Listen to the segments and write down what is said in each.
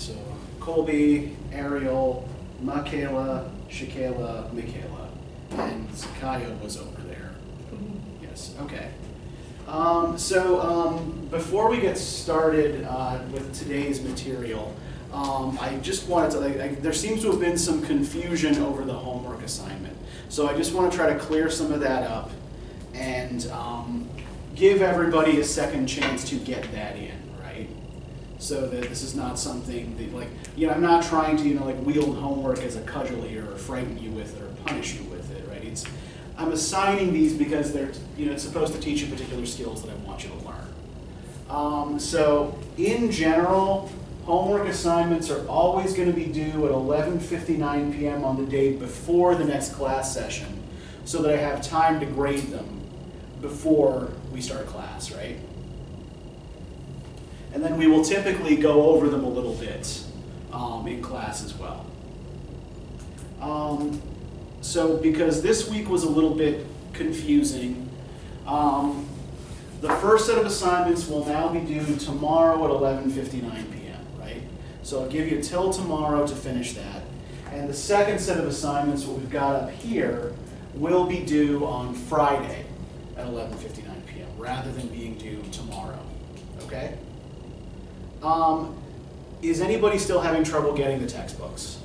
So Colby, Ariel, Michaela, Shakayla, Michaela, and Zakayo was over there. Yes, okay. Before we get started with today's material, I just wanted to, there seems to have been some confusion over the homework assignment. So I just want to try to clear some of that up and give everybody a second chance to get that in, right? So that this is not something that, I'm not trying to, wield homework as a cudgel here or frighten you with it or punish you with it, right? I'm assigning these because they're, it's supposed to teach you particular skills that I want you to learn. So in general, homework assignments are always going to be due at 11:59 p.m. on the day before the next class session so that I have time to grade them before we start class, right? And then we will typically go over them a little bit in class as well. So because this week was a little bit confusing, the first set of assignments will now be due tomorrow at 11:59 p.m., right? So I'll give you till tomorrow to finish that. And the second set of assignments, what we've got up here, will be due on Friday at 11:59 p.m. rather than being due tomorrow, okay? Is anybody still having trouble getting the textbooks?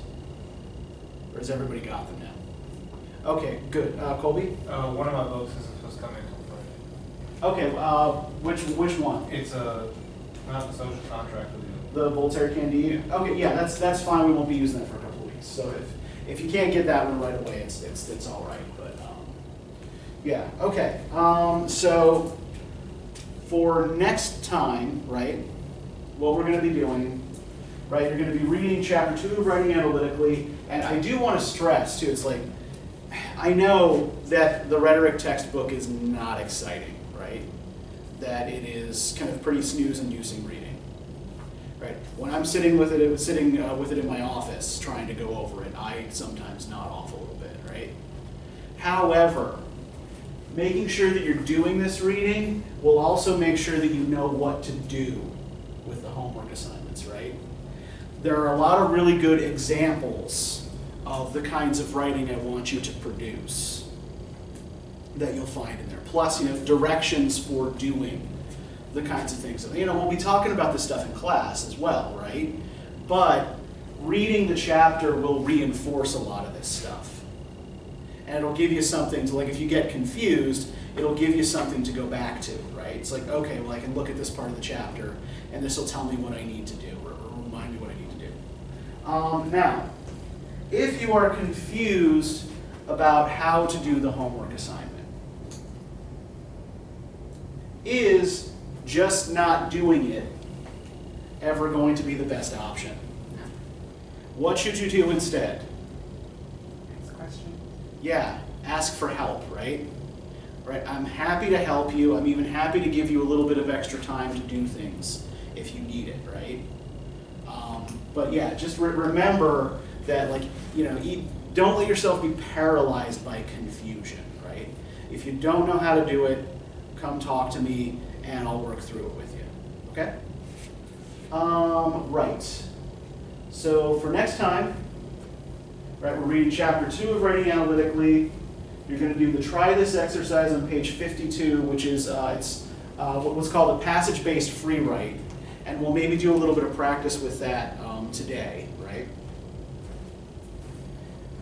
Or has everybody got them now? Okay, good. Colby? One of my books isn't supposed to come in until Friday. Okay, which one? It's not the social contract with you. The Voltaire Candide? Okay, yeah, that's fine. We won't be using that for a couple of weeks. So if you can't get that one right away, it's all right. But yeah, okay. So for next time, right, what we're going to be doing, right, you're going to be reading chapter 2 of Writing Analytically, and I do want to stress too, I know that the rhetoric textbook is not exciting, right? That it is kind of pretty snooze-inducing reading, right? When I'm sitting with it in my office trying to go over it, I sometimes nod off a little bit, right? However, making sure that you're doing this reading will also make sure that you know what to do with the homework assignments, right? There are a lot of really good examples of the kinds of writing I want you to produce that you'll find in there. Plus, directions for doing the kinds of things. We'll be talking about this stuff in class as well, right? But reading the chapter will reinforce a lot of this stuff. And it'll give you something to, if you get confused, it'll give you something to go back to, right? It's like, okay, well, I can look at this part of the chapter, and this will tell me what I need to do, or remind me what I need to do. Now, if you are confused about how to do the homework assignment, is just not doing it ever going to be the best option? What should you do instead? Ask questions. Yeah, ask for help, right? Right. I'm happy to help you. I'm even happy to give you a little bit of extra time to do things if you need it, right? But yeah, just remember that, don't let yourself be paralyzed by confusion, right? If you don't know how to do it, come talk to me and I'll work through it with you, okay? Right. So for next time, right, we're reading chapter 2 of Writing Analytically. You're going to do the try this exercise on page 52, which is what's called a passage-based free write. And we'll maybe do a little bit of practice with that today, right?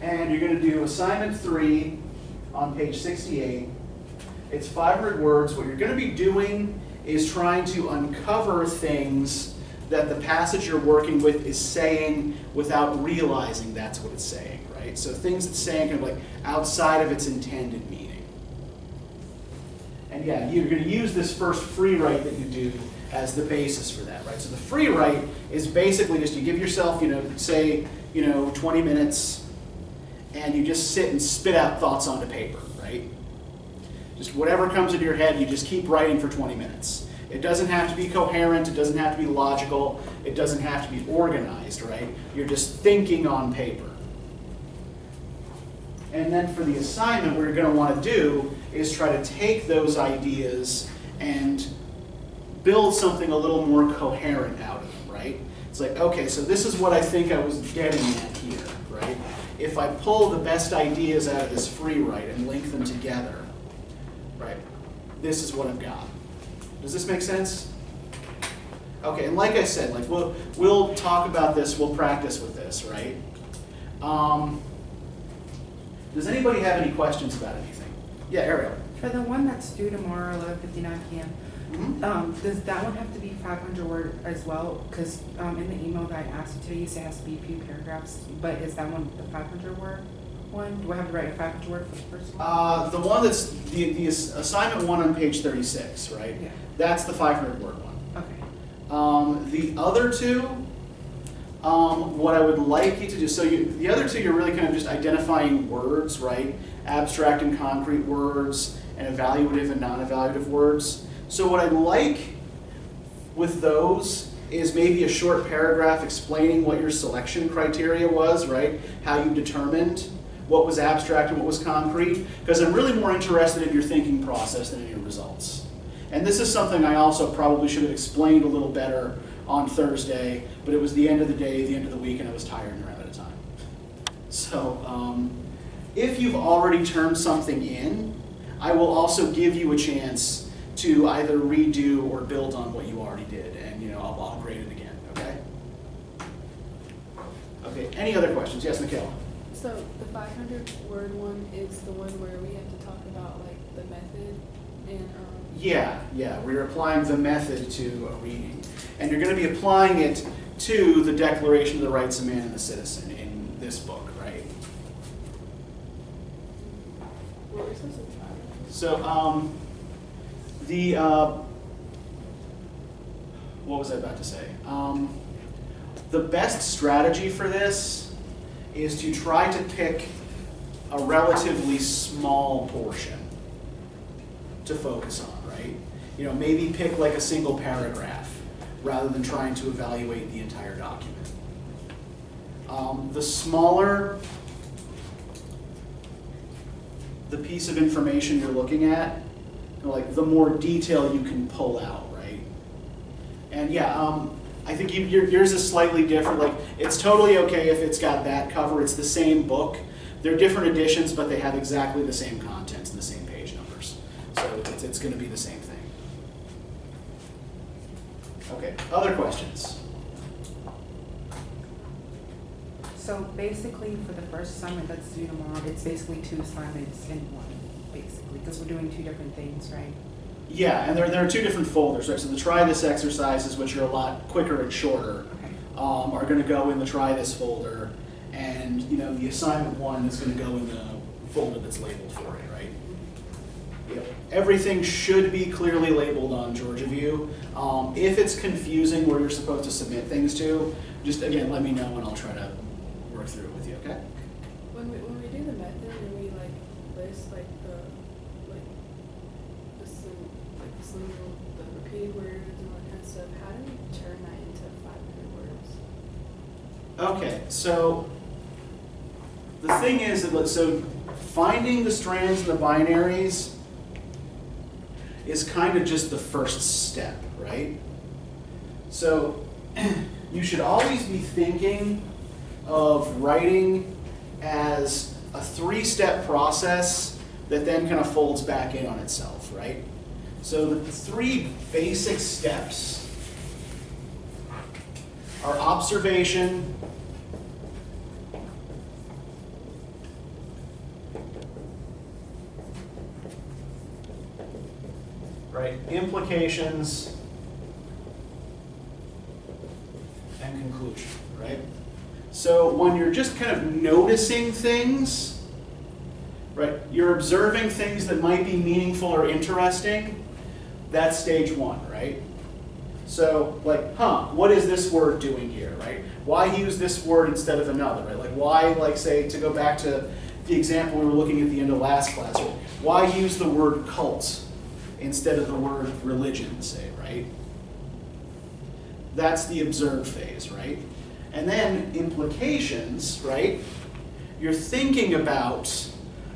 And you're going to do assignment 3 on page 68. It's 500 words. What you're going to be doing is trying to uncover things that the passage you're working with is saying without realizing that's what it's saying, right? So things it's saying kind of outside of its intended meaning. And yeah, you're going to use this first free write that you do as the basis for that, right? So the free write is basically just you give yourself, say, 20 minutes, and you just sit and spit out thoughts onto paper, right? Just whatever comes into your head, you just keep writing for 20 minutes. It doesn't have to be coherent, it doesn't have to be logical, it doesn't have to be organized, right? You're just thinking on paper. And then for the assignment, what you're going to want to do is try to take those ideas and build something a little more coherent out of them, right? It's like, okay, so this is what I think I was getting at here, right? If I pull the best ideas out of this free write and link them together, right, this is what I've got. Does this make sense? Okay, and like I said, like we'll talk about this, we'll practice with this, right? Does anybody have any questions about anything? Yeah, Ariel. For the one that's due tomorrow, 11:59 p.m., does that one have to be 500 word as well? Because in the email that I asked you today, you said it has to be a few paragraphs, but is that one the 500 word one? Do I have to write a 500 word for the first one? The one that's, the assignment one on page 36, right? Yeah. That's the 500 word one. Okay. The other two, what I would like you to do, so the other two, you're really kind of just identifying words, right? Abstract and concrete words, and evaluative and non-evaluative words. So what I'd like with those is maybe a short paragraph explaining what your selection criteria was, right? How you determined what was abstract and what was concrete, because I'm really more interested in your thinking process than in your results. And this is something I also probably should have explained a little better on Thursday, but it was the end of the day, the end of the week, and I was tired and ran out of time. So if you've already turned something in, I will also give you a chance to either redo or build on what you already did, and I'll grade it again, okay? Okay, any other questions? Yes, Michaela? So the 500 word one is the one where we have to talk about like the method and Yeah, we're applying the method to a reading. And you're going to be applying it to the Declaration of the Rights of Man and the Citizen in this book, right? what we're supposed to try. So, what was I about to say? The best strategy for this is to try to pick a relatively small portion to focus on, right? Maybe pick like a single paragraph rather than trying to evaluate the entire document. The smaller the piece of information you're looking at, like the more detail you can pull out, right? And yeah, I think yours is slightly different. Like, it's totally okay if it's got that cover. It's the same book. They're different editions, but they have exactly the same contents and the same page numbers. So it's going to be the same thing. Okay, other questions? So basically, for the first assignment that's due tomorrow, it's basically 2 assignments in one, basically, because we're doing 2 different things, right? Yeah, and there are 2 different folders, right? So the try this exercises, which are a lot quicker and shorter, Okay. are going to go in the try this folder, and the assignment 1 is going to go in the folder that's labeled for it, right? Yep. Everything should be clearly labeled on Georgia View. If it's confusing where you're supposed to submit things to, just again let me know and I'll try to work through it with you. Okay? When we do the method and we like list the repeated words and all that kind of stuff, how do we turn that into 500 words? Okay, so the thing is that so finding the strands and the binaries is kind of just the first step, right? So you should always be thinking of writing as a 3-step process that then kind of folds back in on itself, right? So the 3 basic steps are observation, right, implications, and conclusion, right? So when you're just kind of noticing things, right, you're observing things that might be meaningful or interesting, that's stage 1, right? So like, what is this word doing here, right? Why use this word instead of another, right? Like why, say, to go back to the example we were looking at the end of last class, right? Why use the word cult instead of the word religion, say, right? That's the observe phase, right? And then implications, right? You're thinking about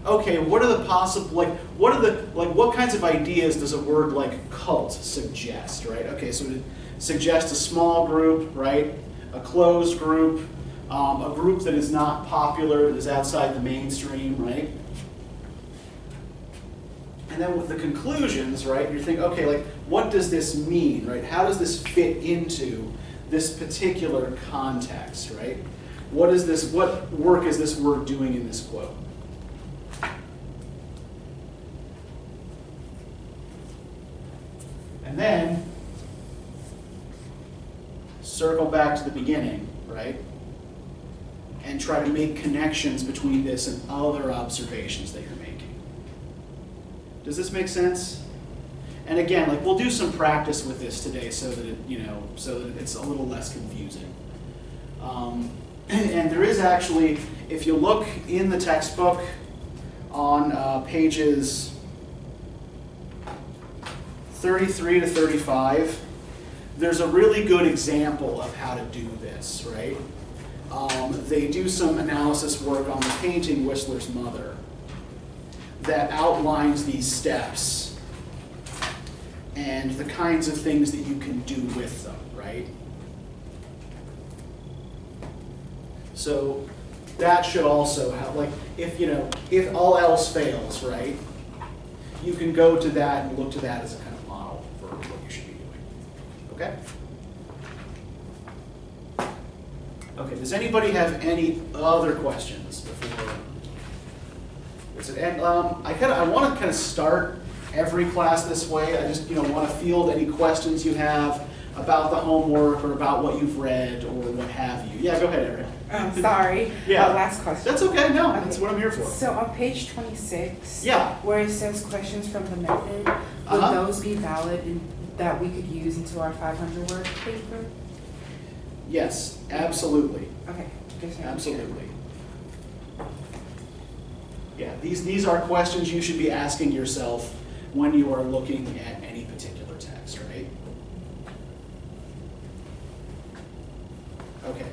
okay, what are the possible, what kinds of ideas does a word like cult suggest, right? Okay, so it suggests a small group, right? A closed group, a group that is not popular, that is outside the mainstream, right? And then with the conclusions, right, you're thinking, okay, like, what does this mean, right? How does this fit into this particular context, right? What work is this word doing in this quote? And then, circle back to the beginning, right? And try to make connections between this and other observations that you're making. Does this make sense? And again, like, we'll do some practice with this today so that it's a little less confusing. And there is actually, if you look in the textbook on pages 33 to 35, there's a really good example of how to do this, right? They do some analysis work on the painting Whistler's Mother that outlines these steps and the kinds of things that you can do with them, right? So that should also help, like, if all else fails, right, you can go to that and look to that as a kind of model for what you should be doing, okay? Okay, does anybody have any other questions before? And I want to kind of start every class this way. I just want to field any questions you have about the homework or about what you've read or what have you. Yeah, go ahead, Erin. Sorry. Yeah. Last question. That's okay. No, that's what I'm here for. So on page 26, Yeah. where it says questions from the method, would those be valid and that we could use into our 500-word paper? Yes, absolutely. Okay. Just making sure. Absolutely. Yeah, these are questions you should be asking yourself when you are looking at any particular text, right? Okay.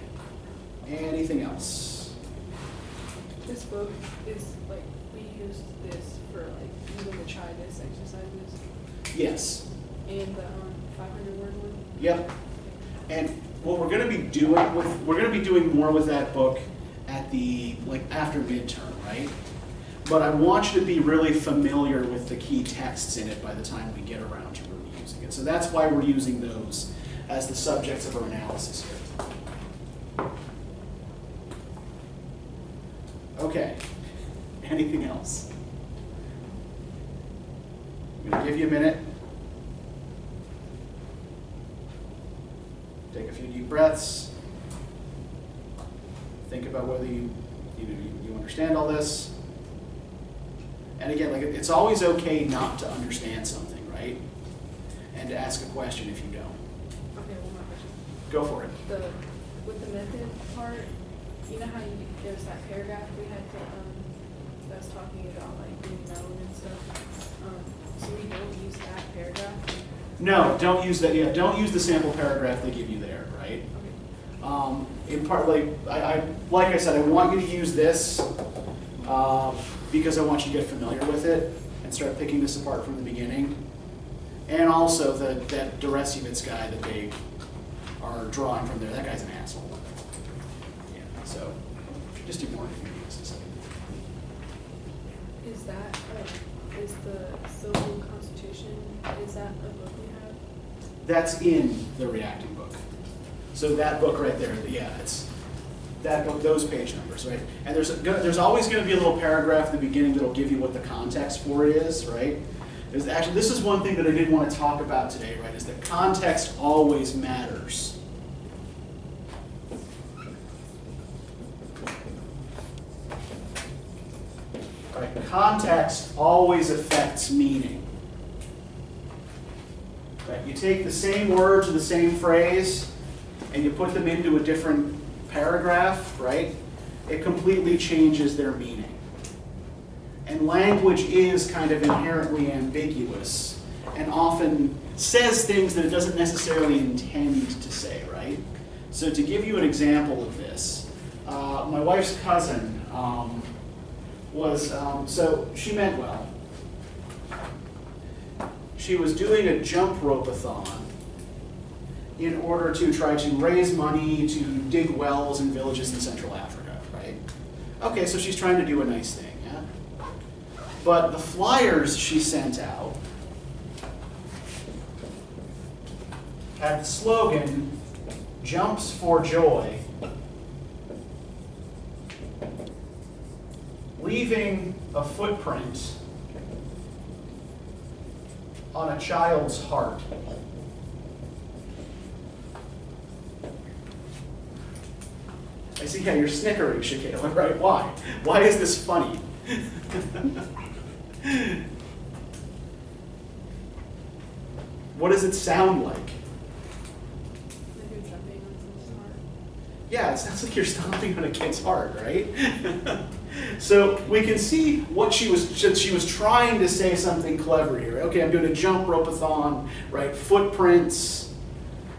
Anything else? This book is like, we used this for like even the try this exercises Yes. and the 500-word one. Yep. And what we're going to be doing more with that book at the after midterm, right? But I want you to be really familiar with the key texts in it by the time we get around to really using it. So that's why we're using those as the subjects of our analysis here. Okay. Anything else? I'm going to give you a minute. Take a few deep breaths. Think about whether you understand all this. And again, it's always okay not to understand something, right? And to ask a question if you don't. Okay, one more question. Go for it. With the method part, you know how there's that paragraph we had to, that was talking about like being known and stuff. So we don't use that paragraph? No, don't use that. Yeah, don't use the sample paragraph they give you there, right? Okay. In part, like I said, I want you to use this because I want you to get familiar with it and start picking this apart from the beginning. And also that Deresiewicz guy that they are drawing from there, that guy's an asshole. Yeah, so just do more if you need this. Is that, is the Civil Constitution, is that a book we have? That's in the reacting book. So that book right there, yeah, it's that book, those page numbers, right? And there's always going to be a little paragraph at the beginning that'll give you what the context for it is, right? Actually, this is one thing that I did want to talk about today, right? Is that context always matters. Right? Context always affects meaning. Right? You take the same words or the same phrase and you put them into a different paragraph, right? It completely changes their meaning. And language is kind of inherently ambiguous and often says things that it doesn't necessarily intend to say, right? So to give you an example of this, my wife's cousin was, so she meant well. She was doing a jump rope-a-thon in order to try to raise money to dig wells in villages in Central Africa, right? Okay, so she's trying to do a nice thing, yeah? But the flyers she sent out had the slogan, "Jumps for Joy," leaving a footprint on a child's heart. I see, yeah, you're snickering, Shaquille, right? Why? Why is this funny? What does it sound like? Like you're jumping on someone's heart. Yeah, it sounds like you're stomping on a kid's heart, right? So we can see what she was trying to say something clever here. Okay, I'm doing a jump rope-a-thon, right? Footprints,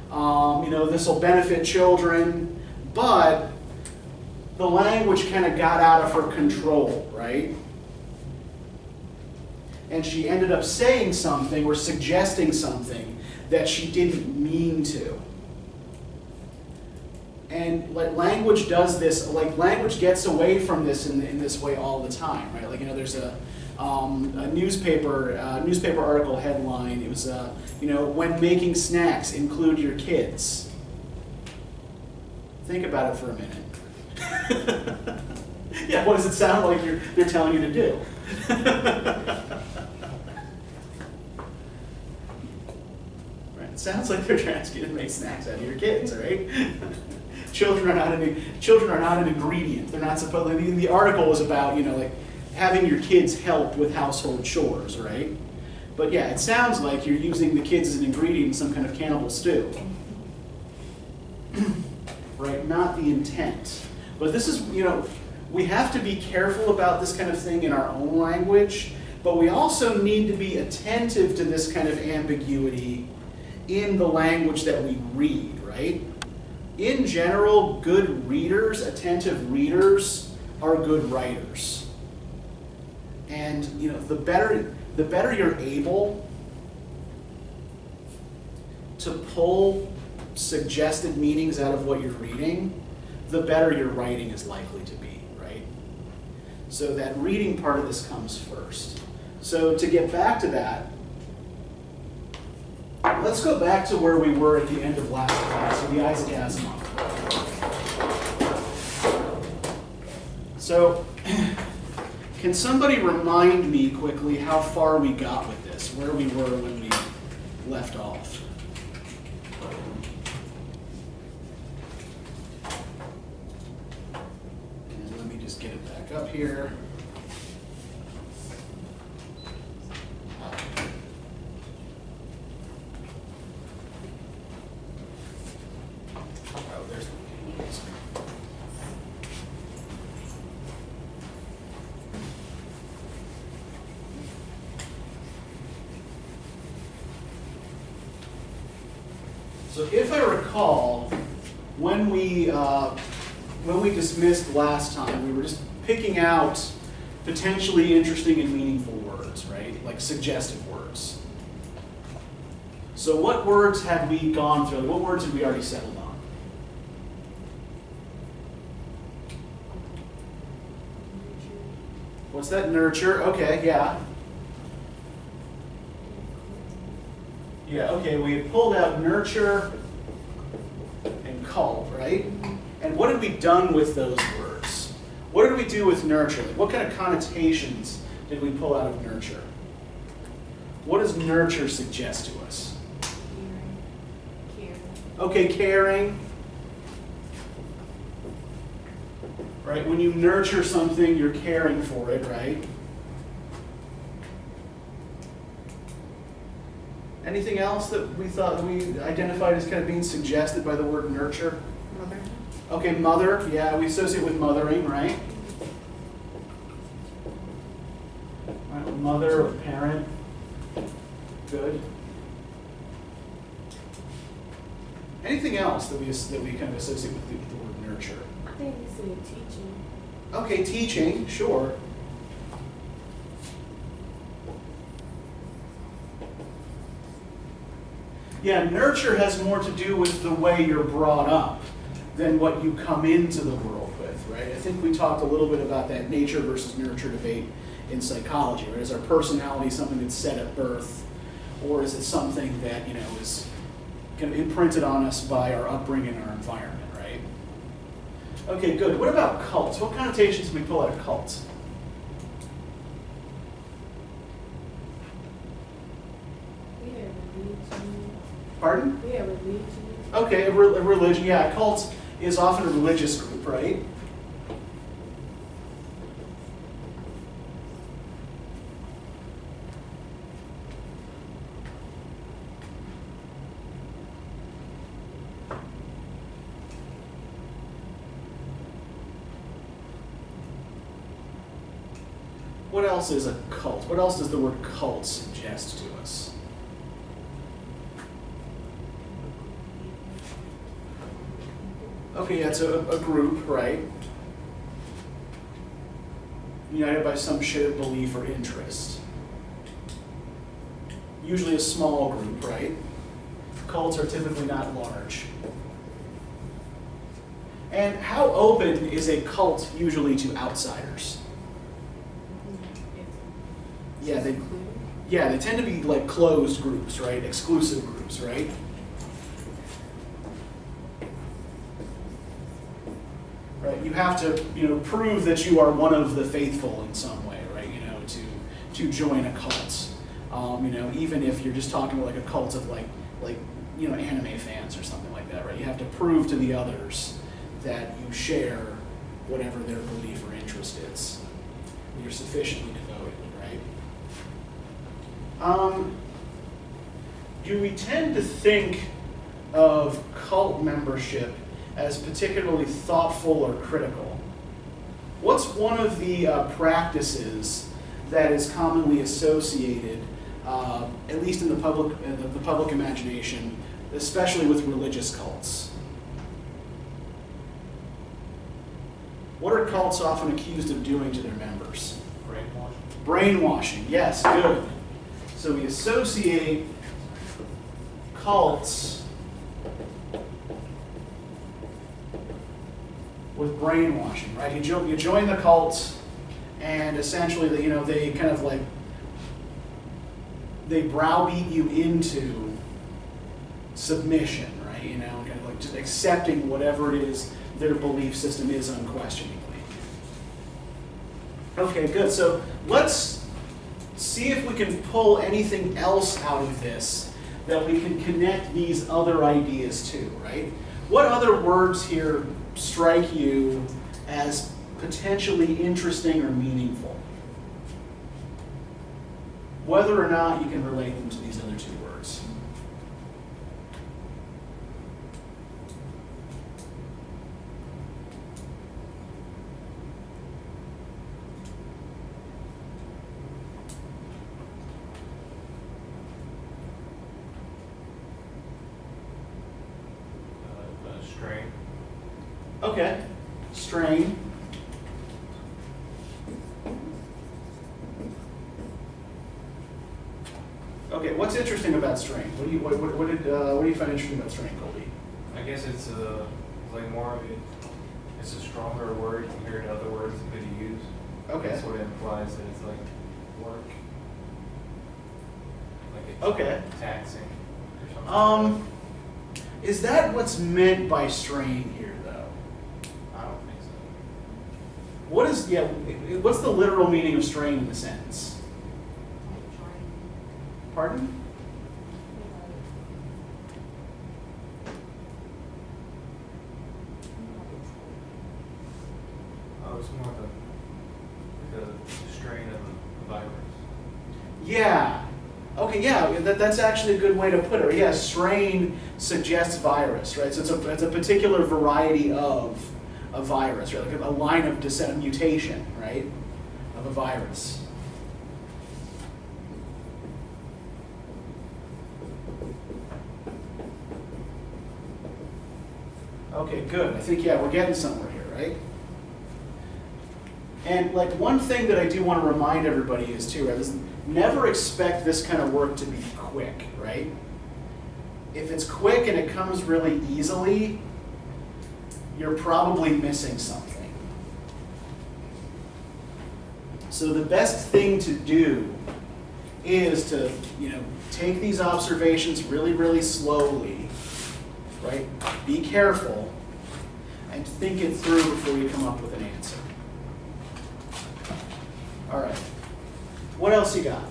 this will benefit children, but the language kind of got out of her control, right? And she ended up saying something or suggesting something that she didn't mean to. And like language does this, like language gets away from this in this way all the time, right? Like, there's a newspaper article headline. It was, when making snacks, include your kids. Think about it for a minute. Yeah, what does it sound like they're telling you to do? Right, it sounds like they're asking you to make snacks out of your kids, right? Children are not an ingredient. They're not supposed. The article was about like having your kids help with household chores, right? But yeah, it sounds like you're using the kids as an ingredient in some kind of cannibal stew, right? Not the intent. But this is we have to be careful about this kind of thing in our own language. But we also need to be attentive to this kind of ambiguity in the language that we read, right? In general, good readers, attentive readers, are good writers. And the better you're able to pull suggested meanings out of what you're reading, the better your writing is likely to be, right? So that reading part of this comes first. So to get back to that, let's go back to where we were at the end of last class, with the Isaac Asimov. So, can somebody remind me quickly how far we got with this, where we were when we left off? And let me just get it back up here. So if I recall, when we dismissed last time, we were just picking out potentially interesting and meaningful words, right? Like suggestive words. So what words had we gone through? What words had we already settled on? What's that? Nurture. Okay, yeah. Yeah, okay, we had pulled out nurture and cult, right? And what had we done with those words? What did we do with nurture? What kind of connotations did we pull out of nurture? What does nurture suggest to us? Caring. Okay, caring. Right, when you nurture something, you're caring for it, right? Anything else that we thought we identified as kind of being suggested by the word nurture? Mother. Okay, mother. Yeah, we associate with mothering, right? Right, mother or parent. Good. Anything else that we kind of associate with the word nurture? I think it's in teaching. Okay, teaching, sure. Yeah, nurture has more to do with the way you're brought up than what you come into the world with, right? I think we talked a little bit about that nature versus nurture debate in psychology, right? Is our personality something that's set at birth, or is it something that, you know, is kind of imprinted on us by our upbringing and our environment, right? Okay, good. What about cults? What connotations can we pull out of cults? We have religion. Pardon? We have religion. Okay, a religion. Yeah, a cult is often a religious group, right? What else is a cult? What else does the word cult suggest to us? Okay, yeah, it's a group, right? United by some shared belief or interest. Usually a small group, right? Cults are typically not large. And how open is a cult usually to outsiders? Yeah, they tend to be like closed groups, right? Exclusive groups, right? Right. You have to, prove that you are one of the faithful in some way, right? To join a cult. Even if you're just talking about like a cult of like anime fans or something like that, right? You have to prove to the others that you share whatever their belief or interest is. You're sufficiently devoted, right? Do we tend to think of cult membership as particularly thoughtful or critical? What's one of the practices that is commonly associated, at least in the public imagination, especially with religious cults? What are cults often accused of doing to their members? Brainwashing. Brainwashing, yes, good. So we associate cults with brainwashing, right? You join the cult, and essentially, they kind of like, they browbeat you into submission, right? Kind of like just accepting whatever it is their belief system is unquestioningly. Okay, good. So let's see if we can pull anything else out of this that we can connect these other ideas to, right? What other words here strike you as potentially interesting or meaningful? Whether or not you can relate them to these other two words. Strain. Okay, strain. Okay, what's interesting about strain? What do you find interesting about strain, Colby? I guess it's like more of it's a stronger word compared to other words that you use. Okay. That's what it implies, that it's like work. Like it's Okay. taxing or something. Is that what's meant by strain here, though? I don't think so. What's the literal meaning of strain in the sentence? Pardon? Oh, it's more the strain of a virus. Yeah. Okay, yeah, that's actually a good way to put it. Yeah, strain suggests virus, right? So it's a particular variety of a virus, right? Like a line of descent, a mutation, right, of a virus. Okay, good. I think, we're getting somewhere here, right? And like one thing that I do want to remind everybody is too, right, is never expect this kind of work to be quick, right? if it's quick and it comes really easily, you're probably missing something. So the best thing to do is to, take these observations really, really slowly, right? Be careful and think it through before you come up with an answer. All right. What else you got?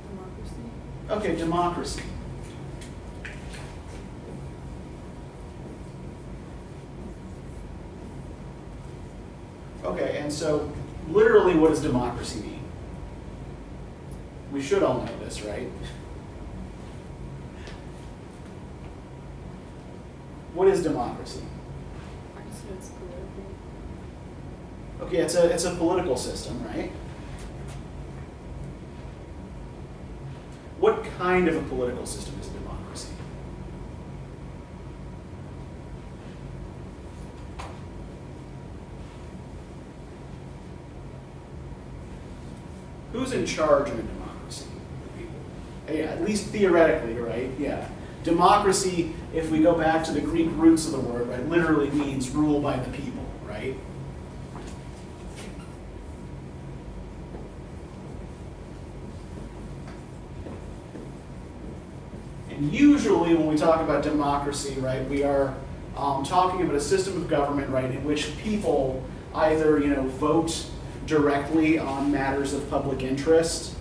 Democracy. Okay, democracy. Okay, and so literally what does democracy mean? We should all know this, right? What is democracy? I just know it's political. Okay, it's a political system, right? What kind of a political system is a democracy? Who's in charge in a democracy? The people. Yeah, at least theoretically, right? Yeah. Democracy, if we go back to the Greek roots of the word, right, literally means rule by the people, right? And usually when we talk about democracy, right, we are talking about a system of government, right, in which people either, vote directly on matters of public interest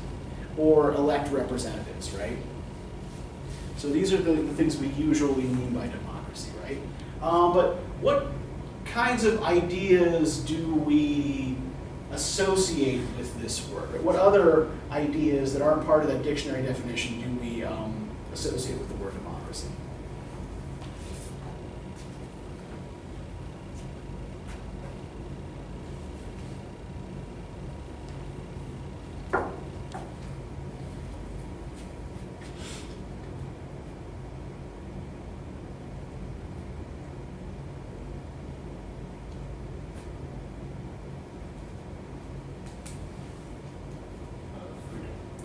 or elect representatives, right? So these are the things we usually mean by democracy, right? But what kinds of ideas do we associate with this word? Right? What other ideas that aren't part of that dictionary definition do we associate with the word democracy?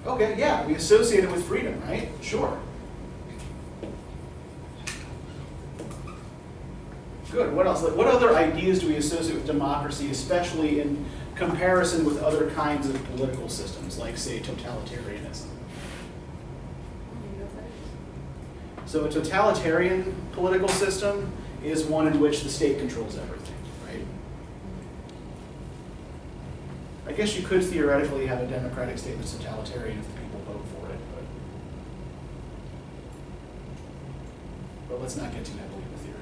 Okay, yeah, we associate it with freedom, right? Sure. Good, what else? What other ideas do we associate with democracy, especially in comparison with other kinds of political systems, like, say, totalitarianism? So a totalitarian political system is one in which the state controls everything, right? I guess you could theoretically have a democratic state that's totalitarian if the people vote for it, but let's not get too heavily into theory.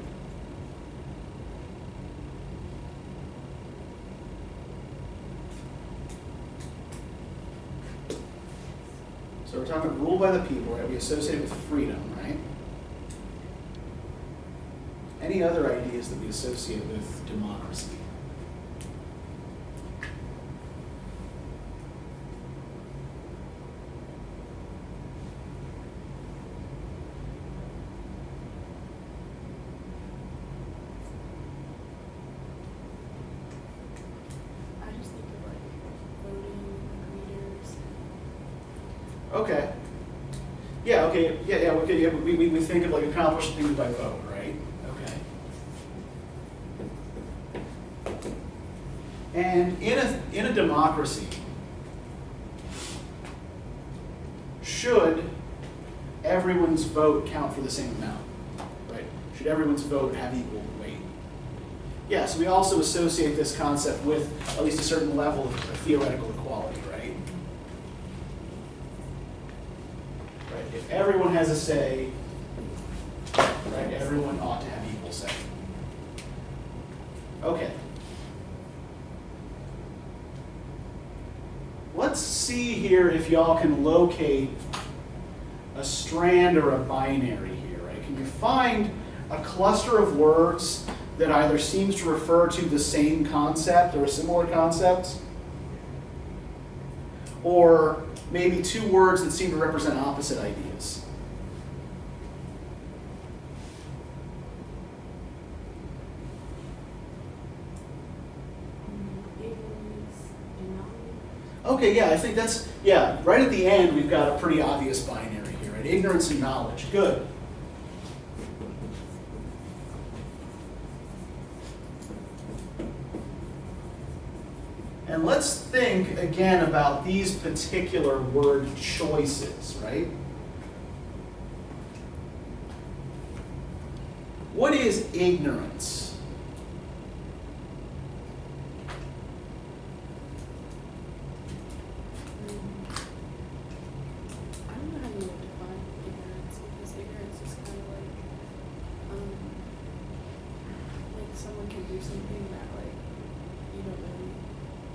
So we're talking about rule by the people, right? We associate it with freedom, right? Any other ideas that we associate with democracy? I just think of like voting leaders. Okay. Yeah, okay, yeah, we could, yeah, we think of like accomplishing things by vote, right? Okay. And in a democracy, should everyone's vote count for the same amount, right? Should everyone's vote have equal weight? Yeah, so we also associate this concept with at least a certain level of theoretical equality, right? Right, if everyone has a say, right, everyone ought to have equal say. Okay. Let's see here if y'all can locate a strand or a binary here, right? Can you find a cluster of words that either seems to refer to the same concept or a similar concept? Or maybe two words that seem to represent opposite ideas? It was Okay, yeah, I think that's, yeah, right at the end, we've got a pretty obvious binary here, right? Ignorance and knowledge, good. And let's think again about these particular word choices, right? What is ignorance? I don't know how you would define ignorance, because ignorance is kind of like someone can do something that like you don't really,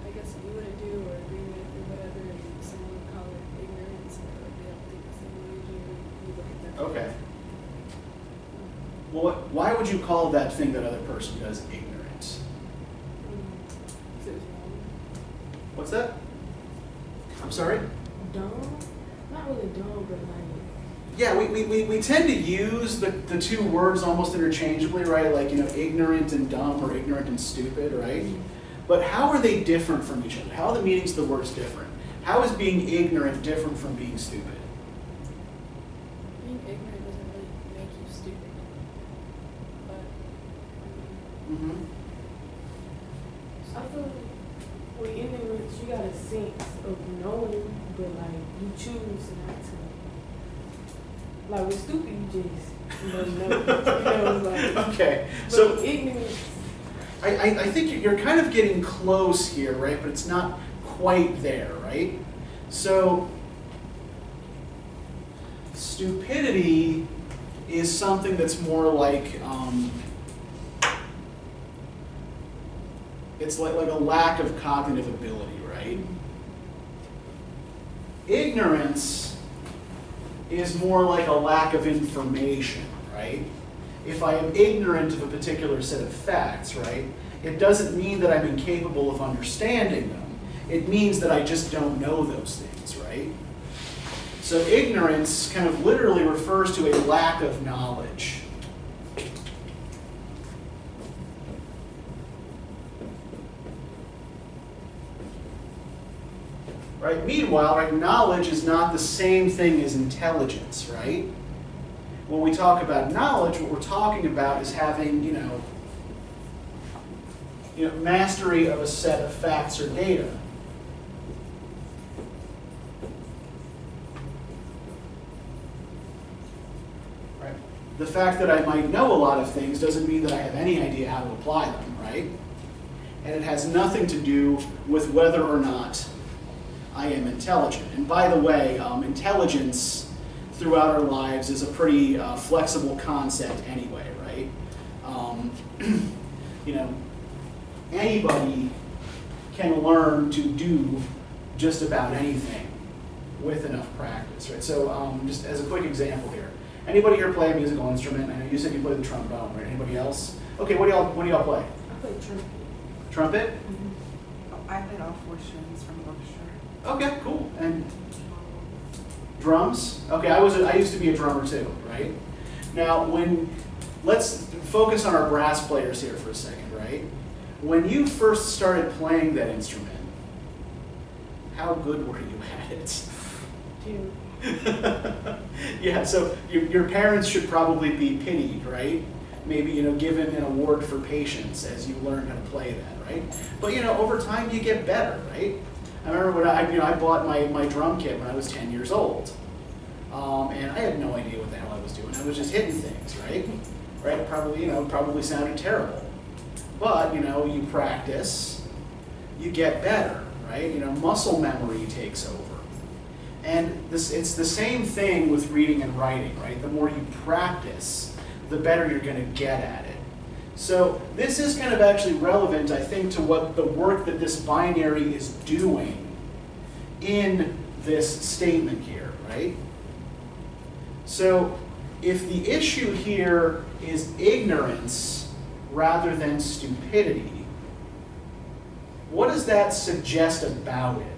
I guess you wouldn't do or agree with or whatever, and someone would call it ignorance, or like they don't think the same way as you, and you look at that. Okay. Well, why would you call that thing that other person does ignorance? Because it was wrong. What's that? I'm sorry? Dumb? Not really dumb, but like. Yeah, we tend to use the two words almost interchangeably, right? Like, you know, ignorant and dumb or ignorant and stupid, right? But how are they different from each other? How are the meanings of the words different? How is being ignorant different from being stupid? Being ignorant doesn't really make you stupid, but Mm-hmm. I feel like with ignorance, you got a sense of knowing, but like you choose not to. Like with stupid, you just don't know. You know, like. Okay, But so with ignorance. I think you're kind of getting close here, right? But it's not quite there, right? So stupidity is something that's more like, it's like a lack of cognitive ability, right? Ignorance is more like a lack of information, right? If I am ignorant of a particular set of facts, right, it doesn't mean that I'm incapable of understanding them. It means that I just don't know those things, right? So ignorance kind of literally refers to a lack of knowledge. Right? Meanwhile, right, knowledge is not the same thing as intelligence, right? When we talk about knowledge, what we're talking about is having, you know, mastery of a set of facts or data. Right? The fact that I might know a lot of things doesn't mean that I have any idea how to apply them, right? And it has nothing to do with whether or not I am intelligent. And by the way, intelligence throughout our lives is a pretty flexible concept anyway, right? You know, anybody can learn to do just about anything with enough practice, right? So just as a quick example here, anybody here play a musical instrument? I know you said you play the trombone, right? Anybody else? Okay, what do y'all play? I play trumpet. Trumpet? Mm-hmm. I played all 4 strings from the orchestra. Okay, cool. And drums? Okay, I used to be a drummer too, right? Now, let's focus on our brass players here for a second, right? When you first started playing that instrument, how good were you at it? Two. Yeah, so your parents should probably be pitied, right? Maybe, given an award for patience as you learn how to play that, right? But, over time you get better, right? I remember when I bought my drum kit when I was 10 years old. And I had no idea what the hell I was doing. I was just hitting things, right? Right? Probably sounded terrible. But, you practice, you get better, right? Muscle memory takes over. And it's the same thing with reading and writing, right? The more you practice, the better you're going to get at it. So this is kind of actually relevant, I think, to what the work that this binary is doing in this statement here, right? So if the issue here is ignorance rather than stupidity, what does that suggest about it?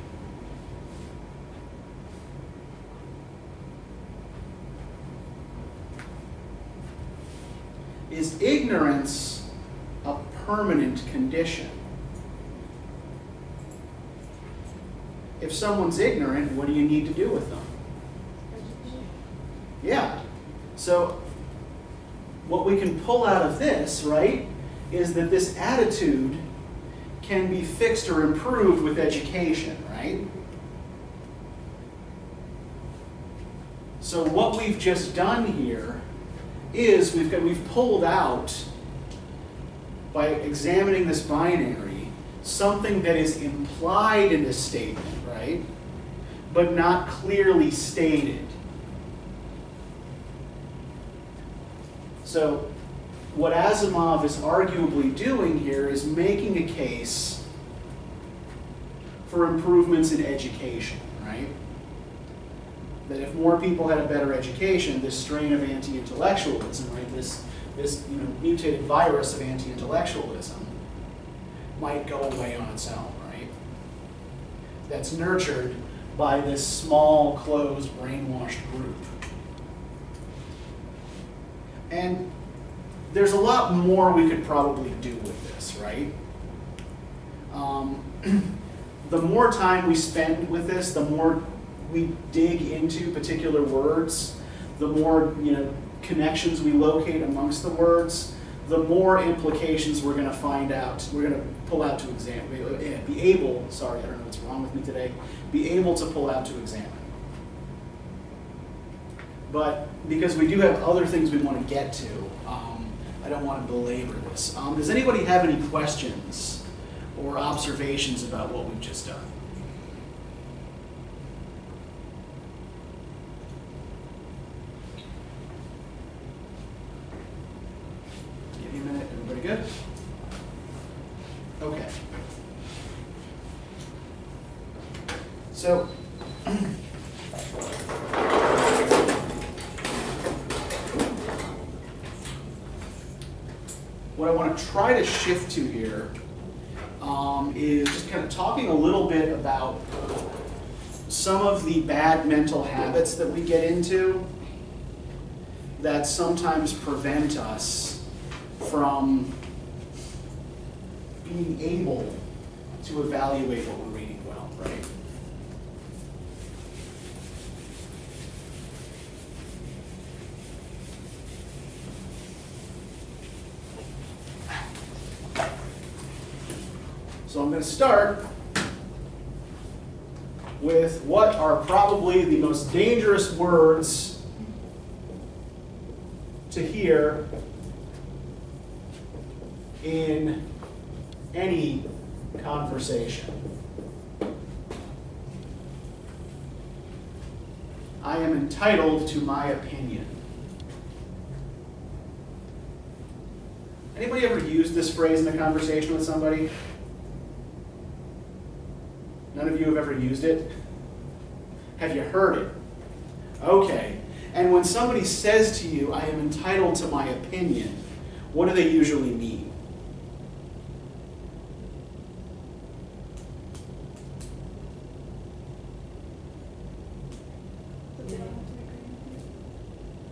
Is ignorance a permanent condition? if someone's ignorant, what do you need to do with them? Yeah. So what we can pull out of this, right, is that this attitude can be fixed or improved with education, right? So what we've just done here is we've pulled out, by examining this binary, something that is implied in this statement, right? But not clearly stated. So what Asimov is arguably doing here is making a case for improvements in education, right? That if more people had a better education, this strain of anti-intellectualism, right, this mutated virus of anti-intellectualism might go away on its own, right? That's nurtured by this small, closed, brainwashed group. And there's a lot more we could probably do with this, right? The more time we spend with this, the more we dig into particular words, the more connections we locate amongst the words, the more implications we're going to find out. We're going to pull out to examine. Be able. Sorry, I don't know what's wrong with me today. Be able to pull out to examine. But because we do have other things we want to get to, I don't want to belabor this. Does anybody have any questions or observations about what we've just done? Give me a minute. Everybody good? Okay. So, what I want to try to shift to here is just kind of talking a little bit about some of the bad mental habits that we get into that sometimes prevent us from being able to evaluate what we're reading well, right? So I'm going to start with what are probably the most dangerous words to hear in any conversation. I am entitled to my opinion. Anybody ever used this phrase in a conversation with somebody? None of you have ever used it? Have you heard it? Okay. And when somebody says to you, I am entitled to my opinion, what do they usually mean?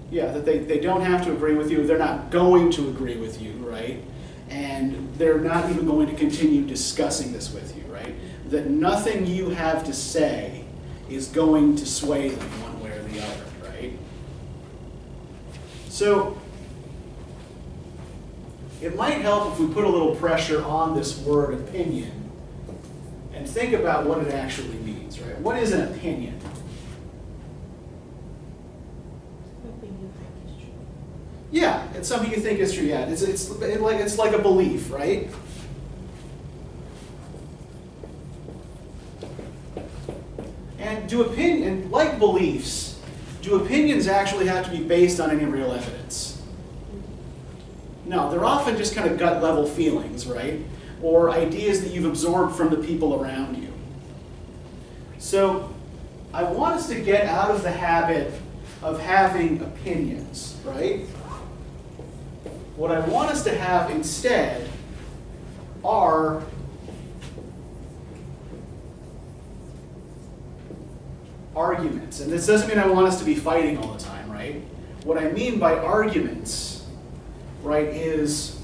Yeah, that they don't have to agree with you. They're not going to agree with you, right? And they're not even going to continue discussing this with you, right? That nothing you have to say is going to sway them one way or the other, right? So it might help if we put a little pressure on this word opinion and think about what it actually means, right? What is an opinion? Yeah, it's something you think is true. Yeah, it's like a belief, right? And like beliefs, do opinions actually have to be based on any real evidence? No, they're often just kind of gut level feelings, right? Or ideas that you've absorbed from the people around you. So I want us to get out of the habit of having opinions, right? What I want us to have instead are arguments. And this doesn't mean I want us to be fighting all the time, right? What I mean by arguments, right, is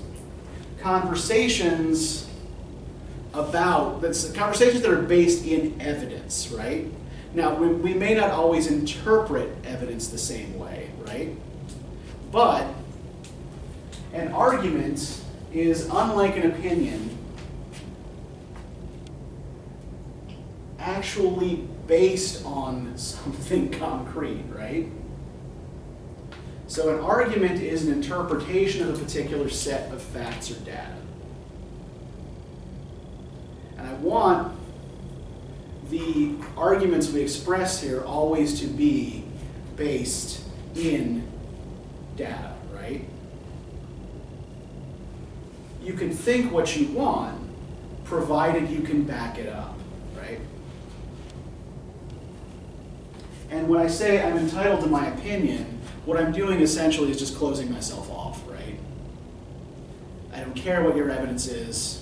conversations that's conversations that are based in evidence, right? Now, we may not always interpret evidence the same way, right? But an argument is, unlike an opinion, actually based on something concrete, right? So an argument is an interpretation of a particular set of facts or data. And I want the arguments we express here always to be based in data, right? You can think what you want, provided you can back it up, right? And when I say I'm entitled to my opinion, what I'm doing essentially is just closing myself off, right? I don't care what your evidence is.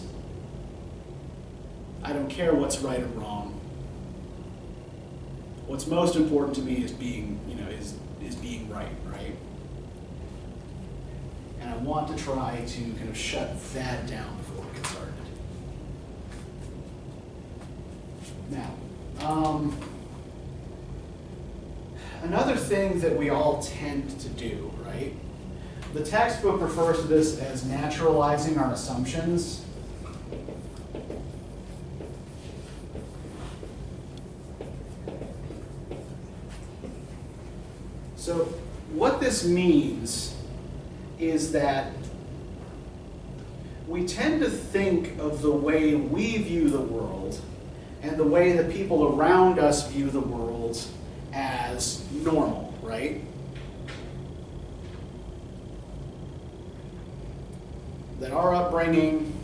I don't care what's right or wrong. What's most important to me is being, is being right, right? And I want to try to kind of shut that down before we get started. Now, another thing that we all tend to do, right? The textbook refers to this as naturalizing our assumptions. So what this means is that we tend to think of the way we view the world and the way that people around us view the world as normal, right? That our upbringing,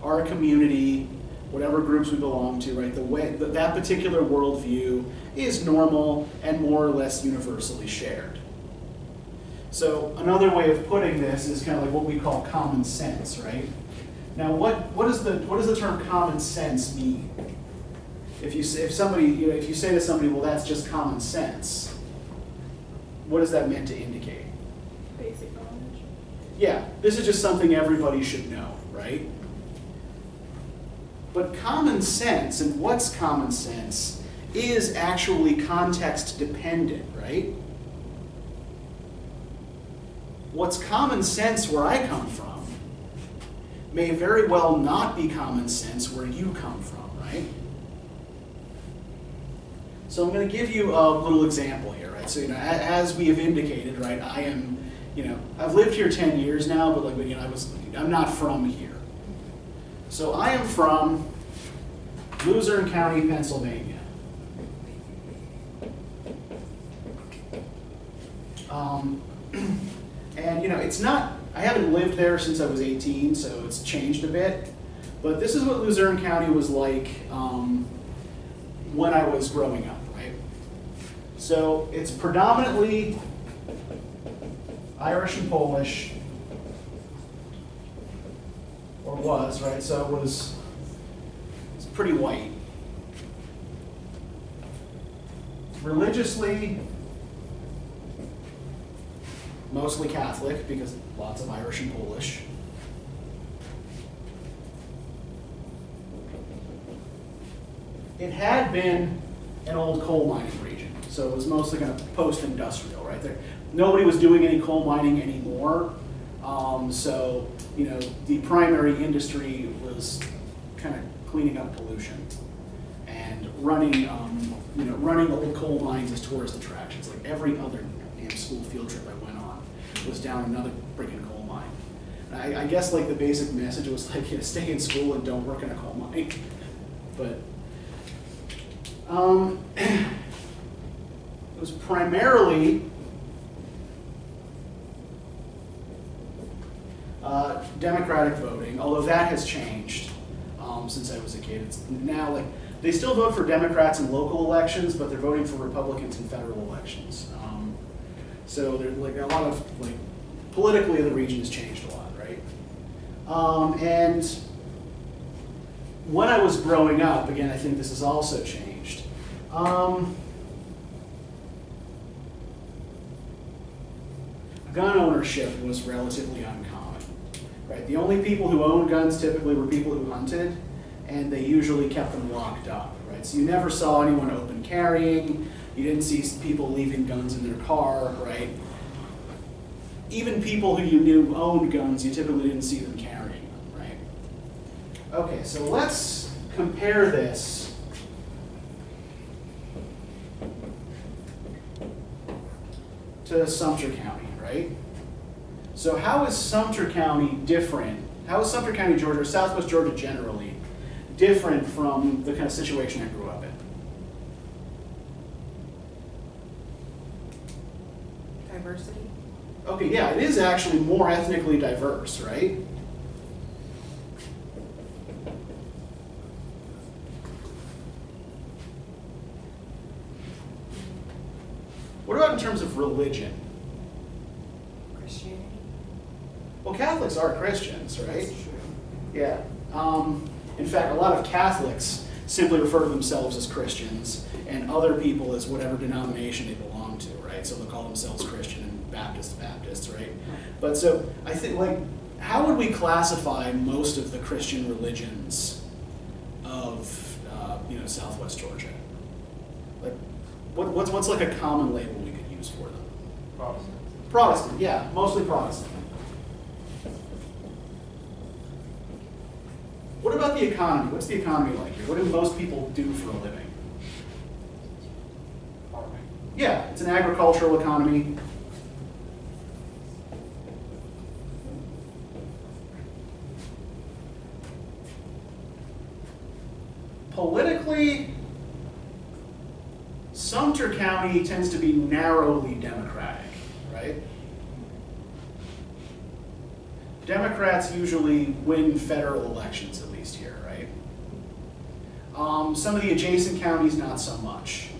our community, whatever groups we belong to, right, the way that particular worldview is normal and more or less universally shared. So another way of putting this is kind of like what we call common sense, right? Now, what does the term common sense mean? If you say to somebody, well, that's just common sense, what is that meant to indicate? Basic knowledge. Yeah, this is just something everybody should know, right? But common sense, and what's common sense, is actually context dependent, right? What's common sense where I come from may very well not be common sense where you come from, right? So I'm going to give you a little example here, right? So, as we have indicated, right, I am, I've lived here 10 years now, but I'm not from here. So I am from Luzerne County, Pennsylvania. And it's not, I haven't lived there since I was 18, so it's changed a bit. But this is what Luzerne County was like when I was growing up, right? So it's predominantly Irish and Polish, or was, right? So it's pretty white. Religiously, mostly Catholic, because lots of Irish and Polish. It had been an old coal mining region, so it was mostly kind of post-industrial, right? Nobody was doing any coal mining anymore, so the primary industry was kind of cleaning up pollution and running old coal mines as tourist attractions. Like every other school field trip I went on was down another freaking coal mine. And I guess like the basic message was like, stay in school and don't work in a coal mine. But it was primarily Democratic voting, although that has changed since I was a kid. It's now like they still vote for Democrats in local elections, but they're voting for Republicans in federal elections. So there's like a lot of politically the region has changed a lot, right? And when I was growing up, again, I think this has also changed. Gun ownership was relatively uncommon. right? The only people who owned guns typically were people who hunted, and they usually kept them locked up, right? So you never saw anyone open carrying, you didn't see people leaving guns in their car, right? Even people who you knew owned guns, you typically didn't see them carrying them, right? Okay, so let's compare this to Sumter County, right? So how is Sumter County different? How is Sumter County, Georgia, or Southwest Georgia generally, different from the kind of situation I grew up in? Diversity? Okay, yeah, it is actually more ethnically diverse, right? What about in terms of religion? Christianity? Well, Catholics are Christians, right? Yeah. In fact, a lot of Catholics simply refer to themselves as Christians and other people as whatever denomination they belong to, right? So they'll call themselves Christian and Baptists, right? But so I think, like, how would we classify most of the Christian religions of, Southwest Georgia? Like, what's like a common label we could use for them? Protestant. Protestant, yeah, mostly Protestant. What about the economy? What's the economy like here? What do most people do for a living? Farming. Yeah, it's an agricultural economy. Politically, Sumter County tends to be narrowly Democratic, right? Democrats usually win federal elections, at least here, right? Some of the adjacent counties, not so much.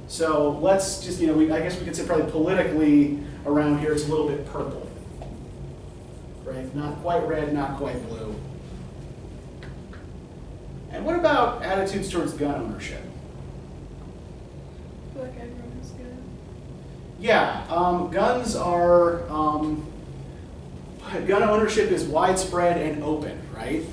So let's just, I guess we could say probably politically around here it's a little bit purple, right? Not quite red, not quite blue. And what about attitudes towards gun ownership? I feel like everyone is good. Yeah, guns are, gun ownership is widespread and open, right?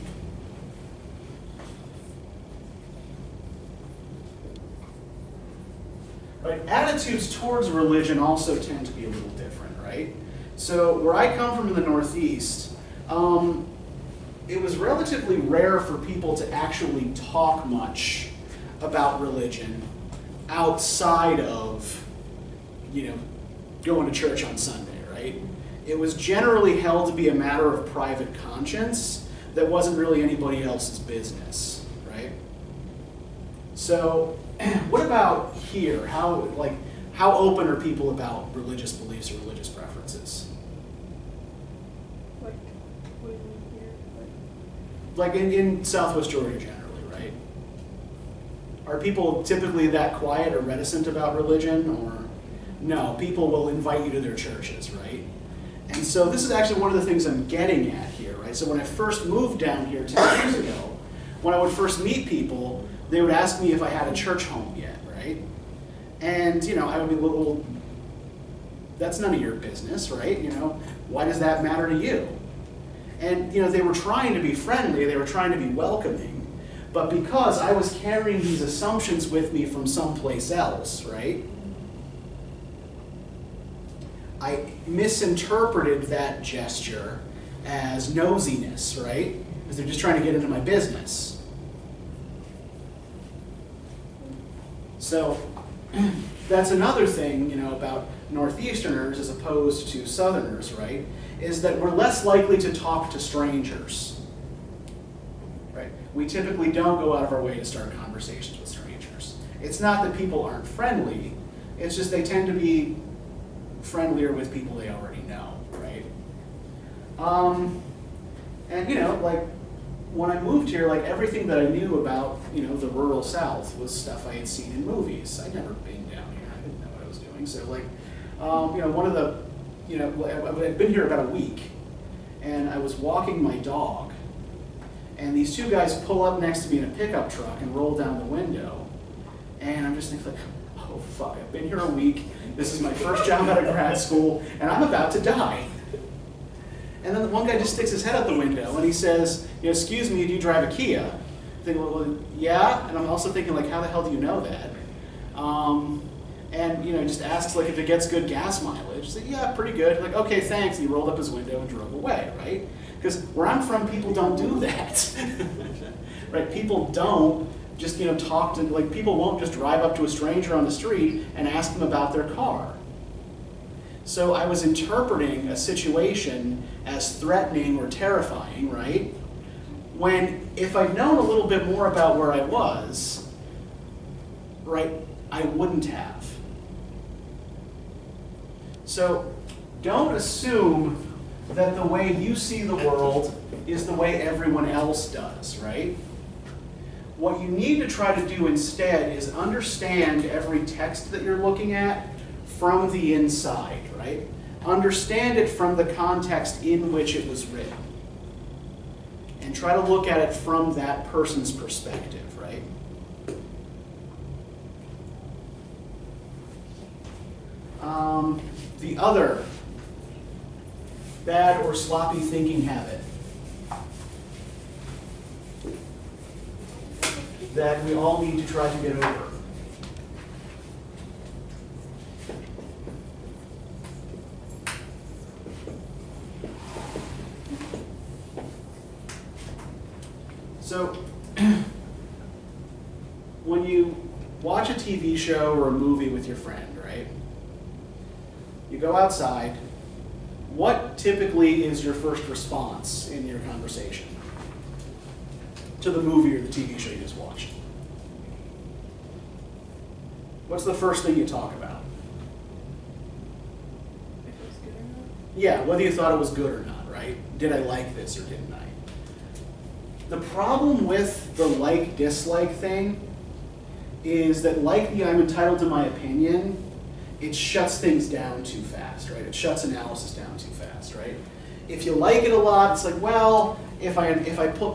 Right, attitudes towards religion also tend to be a little different, right? So where I come from in the Northeast, it was relatively rare for people to actually talk much about religion outside of, going to church on Sunday, right? It was generally held to be a matter of private conscience that wasn't really anybody else's business, right? So what about here? How open are people about religious beliefs or religious preferences? Like, what do you mean here? Like in Southwest Georgia generally, right? Are people typically that quiet or reticent about religion, or no? People will invite you to their churches, right? And so this is actually one of the things I'm getting at here, right? So when I first moved down here 10 years ago, when I would first meet people, they would ask me if I had a church home yet, right? And, I would be, well, that's none of your business, right? Why does that matter to you? And, they were trying to be friendly, they were trying to be welcoming, but because I was carrying these assumptions with me from someplace else, right? I misinterpreted that gesture as nosiness, right? Because they're just trying to get into my business. So that's another thing, about Northeasterners as opposed to Southerners, right? Is that we're less likely to talk to strangers, right? We typically don't go out of our way to start conversations with strangers. It's not that people aren't friendly, it's just they tend to be friendlier with people they already know, right? And like when I moved here, like everything that I knew about, the rural South was stuff I had seen in movies. I'd never been down here. I didn't know what I was doing. So like, one of the, I'd been here about a week, and I was walking my dog, and these two guys pull up next to me in a pickup truck and roll down the window, and I'm just thinking like, oh fuck, I've been here a week. This is my first job out of grad school, and I'm about to die. And then the one guy just sticks his head out the window and he says, excuse me, do you drive a Kia? I think, well, yeah, and I'm also thinking, like, how the hell do you know that? And just asks, like, if it gets good gas mileage. He's like, yeah, pretty good. Like, okay, thanks. And he rolled up his window and drove away, right? Because where I'm from, people don't do that, right? People don't just, talk to, like, people won't just drive up to a stranger on the street and ask them about their car. So I was interpreting a situation as threatening or terrifying, right? When, if I'd known a little bit more about where I was, right, I wouldn't have. So don't assume that the way you see the world is the way everyone else does, right? What you need to try to do instead is understand every text that you're looking at from the inside, right? Understand it from the context in which it was written. And try to look at it from that person's perspective, right? The other bad or sloppy thinking habit that we all need to try to get over. So, when you watch a TV show or a movie with your friend, right? You go outside. What typically is your first response in your conversation to the movie or the TV show you just watched? What's the first thing you talk about? If it was good or not. Yeah, whether you thought it was good or not, right? Did I like this or didn't I? The problem with the like-dislike thing is that, like the I'm entitled to my opinion, it shuts things down too fast, right? It shuts analysis down too fast, right? If you like it a lot, it's like, well, if I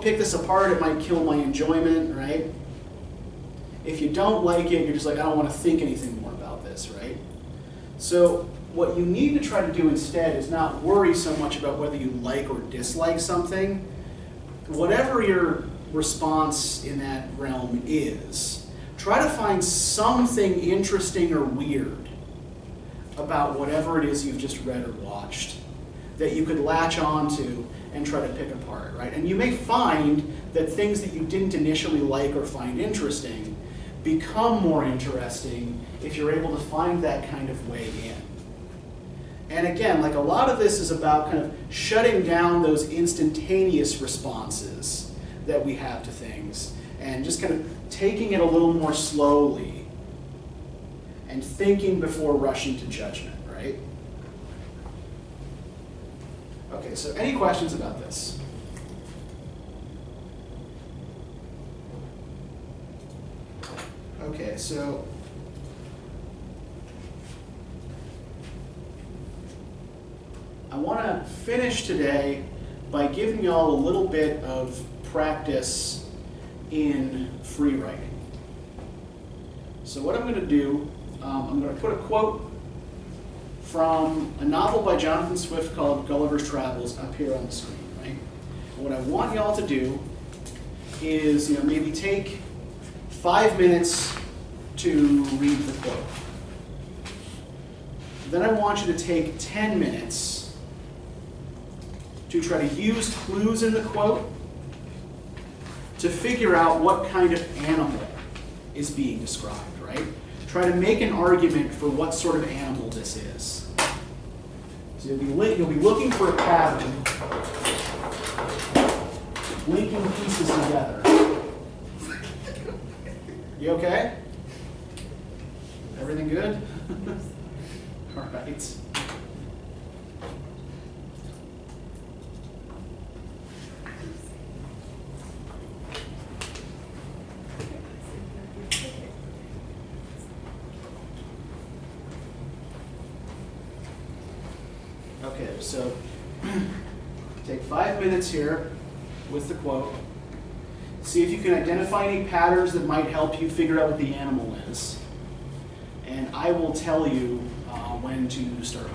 pick this apart, it might kill my enjoyment, right? If you don't like it, you're just like, I don't want to think anything more about this, right? So what you need to try to do instead is not worry so much about whether you like or dislike something. Whatever your response in that realm is, try to find something interesting or weird about whatever it is you've just read or watched that you could latch onto and try to pick apart, right? And you may find that things that you didn't initially like or find interesting become more interesting if you're able to find that kind of way in. And again, like, a lot of this is about kind of shutting down those instantaneous responses that we have to things and just kind of taking it a little more slowly and thinking before rushing to judgment, right? Okay, so any questions about this? Okay, so I want to finish today by giving you all a little bit of practice in free writing. So what I'm going to do, I'm going to put a quote from a novel by Jonathan Swift called Gulliver's Travels up here on the screen, right? And what I want y'all to do is, maybe take 5 minutes to read the quote. Then I want you to take 10 minutes to try to use clues in the quote to figure out what kind of animal is being described, right? Try to make an argument for what sort of animal this is. So you'll be looking for a pattern, linking pieces together. You okay? Everything good? All right. Okay, so take 5 minutes here with the quote. See if you can identify any patterns that might help you figure out what the animal is. And I will tell you when to start.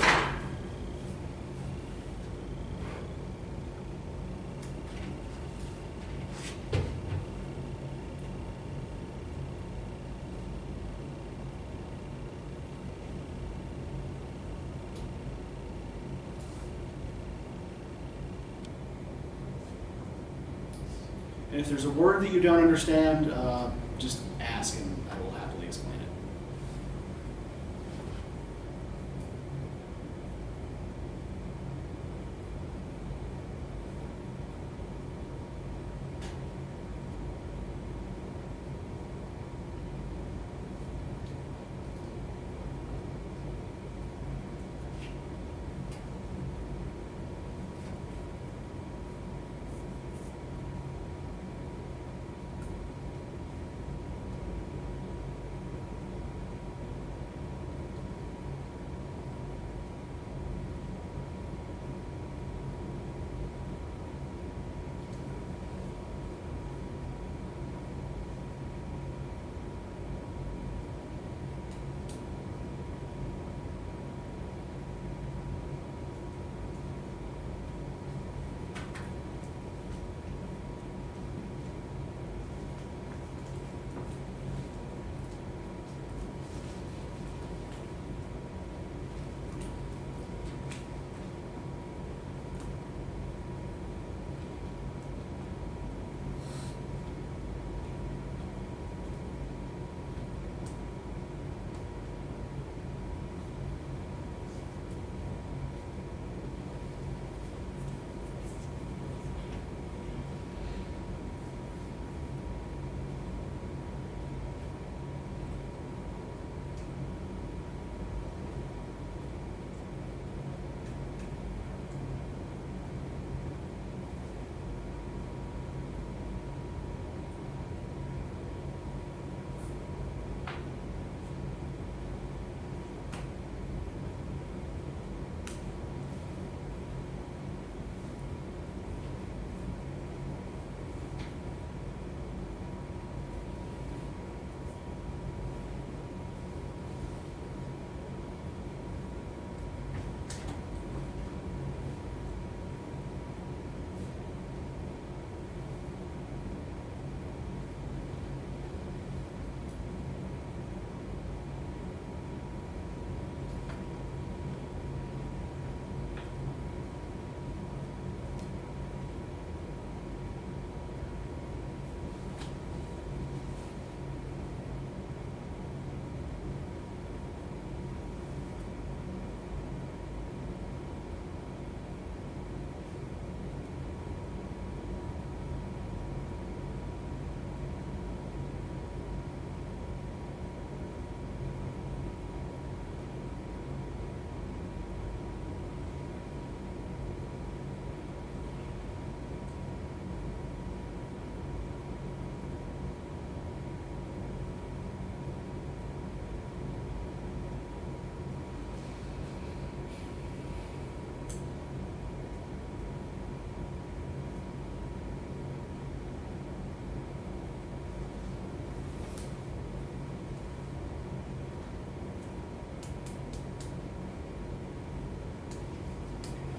And if there's a word that you don't understand, just ask and I will happily explain it.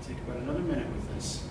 Take about another minute with this.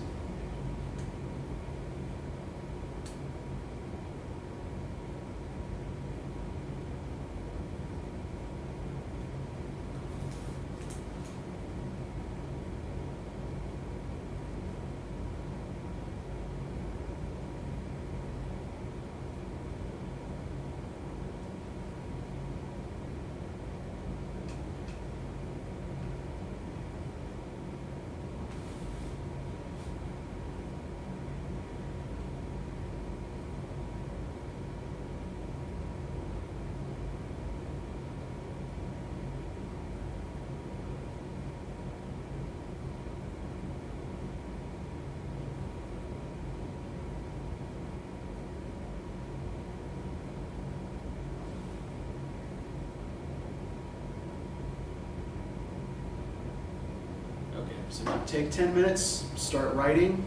So now take 10 minutes, start writing.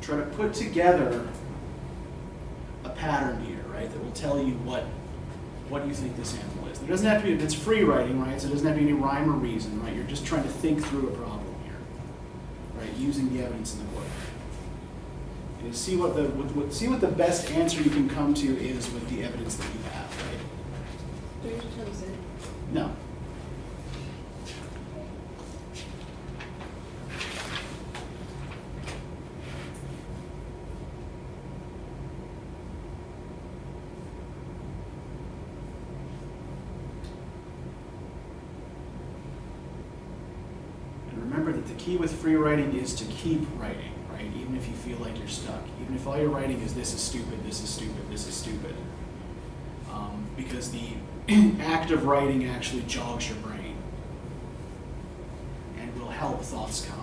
Try to put together a pattern here, right, that will tell you what you think this animal is. There doesn't have to be, it's free writing, right, so it doesn't have to be any rhyme or reason, right? You're just trying to think through a problem here, right, using the evidence in the book. And see what the best answer you can come to is with the evidence that you have, right? Do you have to close it? No. the key with free writing is to keep writing, right? Even if you feel like you're stuck. Even if all you're writing is this is stupid, this is stupid, this is stupid. Because the act of writing actually jogs your brain and will help thoughts come.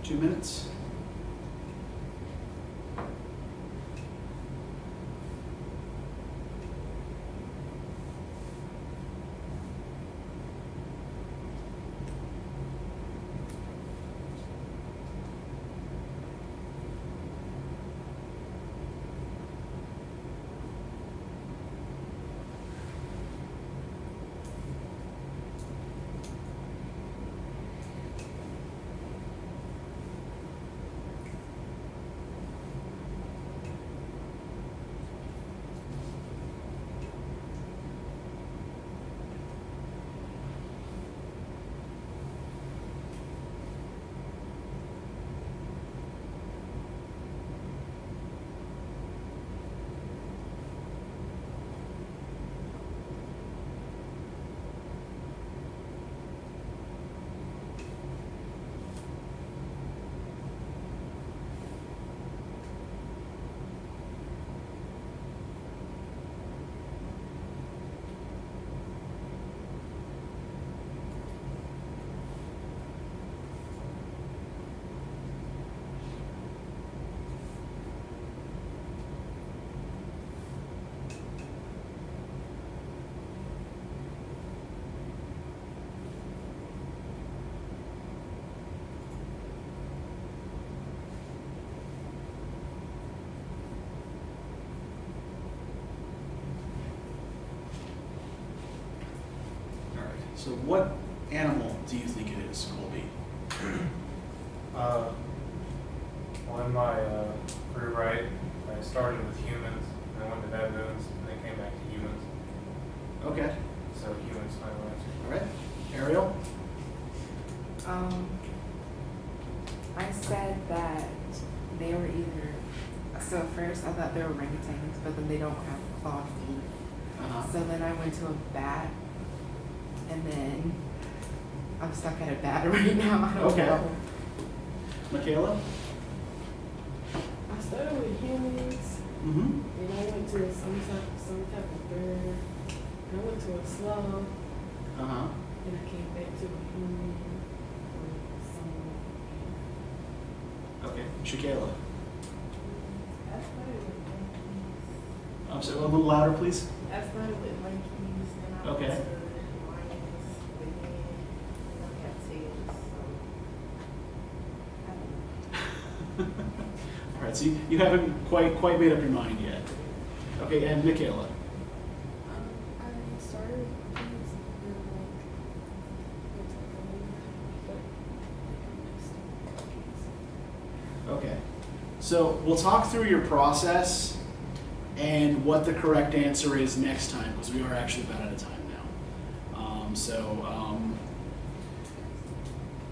2 minutes. So what animal do you think it is, Colby? Well, in my career right, I started with humans, and I went to baboons, and then came back to humans. Okay, So humans, final answer. all right. Ariel? I said that they were either, so at first I thought they were orangutans, but then they don't have claw feet. Uh-huh. So then I went to a bat, and then I'm stuck at a bat right now. I don't Okay. know. Michaela? I started with humans, Mm-hmm. and I went to some type of bird. And I went to a sloth, Uh-huh. and I came back to a human. Or Okay. Shakayla? I started with monkeys. I'm sorry, a little louder, please. I started with monkeys, then I Okay. went to lions, but then I got tails, so I don't know. All right, so you haven't quite made up your mind yet. Okay, and Michaela? I started with things and went to the Okay. So we'll talk through your process and what the correct answer is next time, because we are actually about out of time now.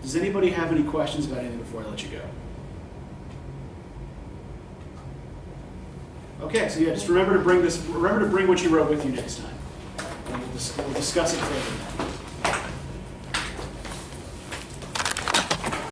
Does anybody have any questions about anything before I let you go? Okay, so yeah, just remember to bring what you wrote with you next time. And we'll discuss it further.